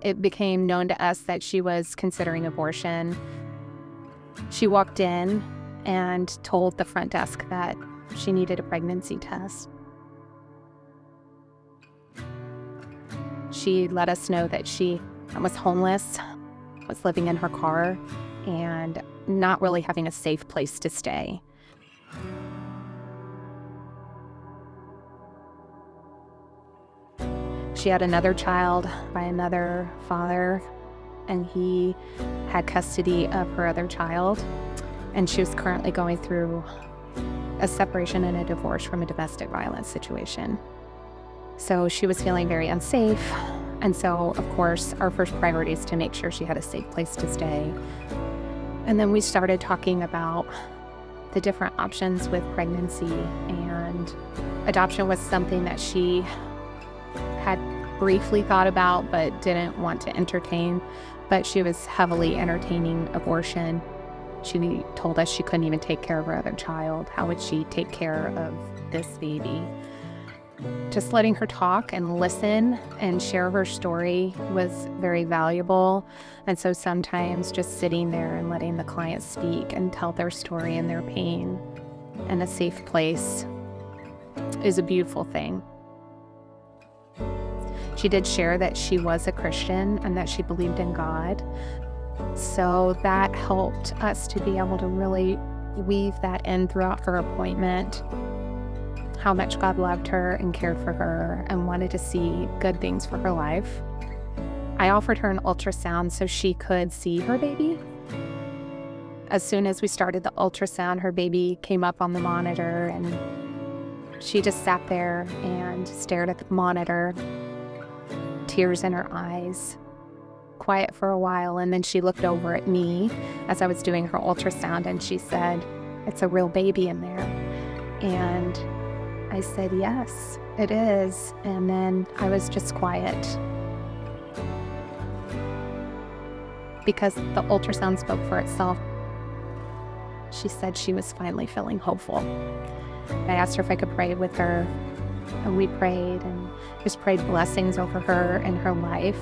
it became known to us that she was considering abortion, she walked in and told the front desk that she needed a pregnancy test. She let us know that she was homeless, was living in her car, and not really having a safe place to stay. She had another child by another father, and he had custody of her other child, and she was currently going through a separation and a divorce from a domestic violence situation. So she was feeling very unsafe, and so, of course, our first priority is to make sure she had a safe place to stay. And then we started talking about the different options with pregnancy, and adoption was something that she had briefly thought about but didn't want to entertain, but she was heavily entertaining abortion. She told us she couldn't even take care of her other child. How would she take care of this baby? Just letting her talk and listen and share her story was very valuable. And so sometimes just sitting there and letting the client speak and tell their story and their pain in a safe place is a beautiful thing. She did share that she was a Christian and that she believed in God. So that helped us to be able to really weave that in throughout her appointment, how much God loved her and cared for her and wanted to see good things for her life. I offered her an ultrasound so she could see her baby. As soon as we started the ultrasound, her baby came up on the monitor, and she just sat there and stared at the monitor, tears in her eyes, quiet for a while, and then she looked over at me as I was doing her ultrasound, and she said, "It's a real baby in there." And I said, "Yes, it is." And then I was just quiet because the ultrasound spoke for itself. She said she was finally feeling hopeful. I asked her if I could pray with her, and we prayed and just prayed blessings over her and her life,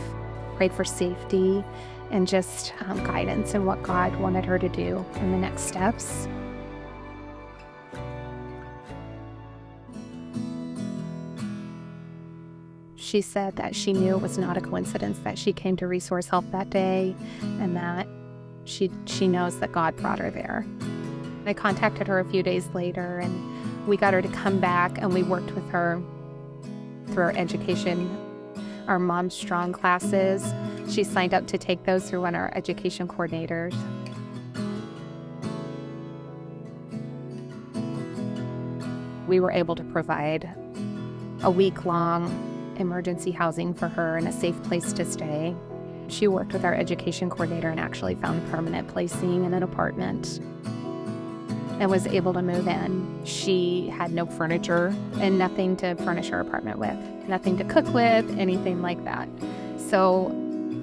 prayed for safety and just guidance in what God wanted her to do in the next steps. She said that she knew it was not a coincidence that she came to Resource Health that day, and that she knows that God brought her there. I contacted her a few days later, and we got her to come back, and we worked with her through our education, our Mom Strong classes. She signed up to take those through one of our education coordinators. We were able to provide a week-long emergency housing for her and a safe place to stay. She worked with our education coordinator and actually found permanent placing in an apartment and was able to move in. She had no furniture and nothing to furnish her apartment with, nothing to cook with, anything like that. So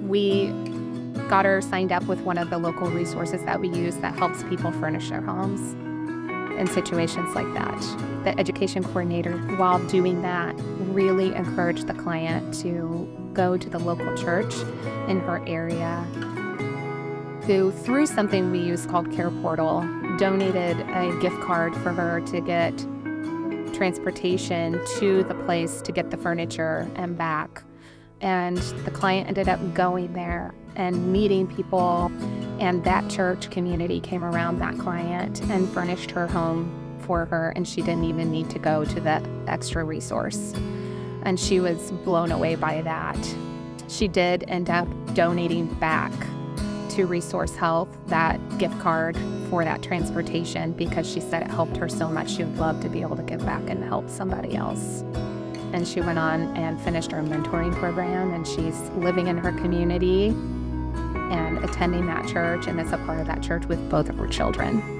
we got her signed up with one of the local resources that we use that helps people furnish their homes in situations like that. The education coordinator, while doing that, really encouraged the client to go to the local church in her area, who, through something we use called Care Portal, donated a gift card for her to get transportation to the place to get the furniture and back. And the client ended up going there and meeting people, and that church community came around that client and furnished her home for her, and she didn't even need to go to the extra resource. And she was blown away by that. She did end up donating back to Resource Health that gift card for that transportation because she said it helped her so much. She would love to be able to give back and help somebody else. And she went on and finished her mentoring program, and she's living in her community and attending that church, and is a part of that church with both of her children.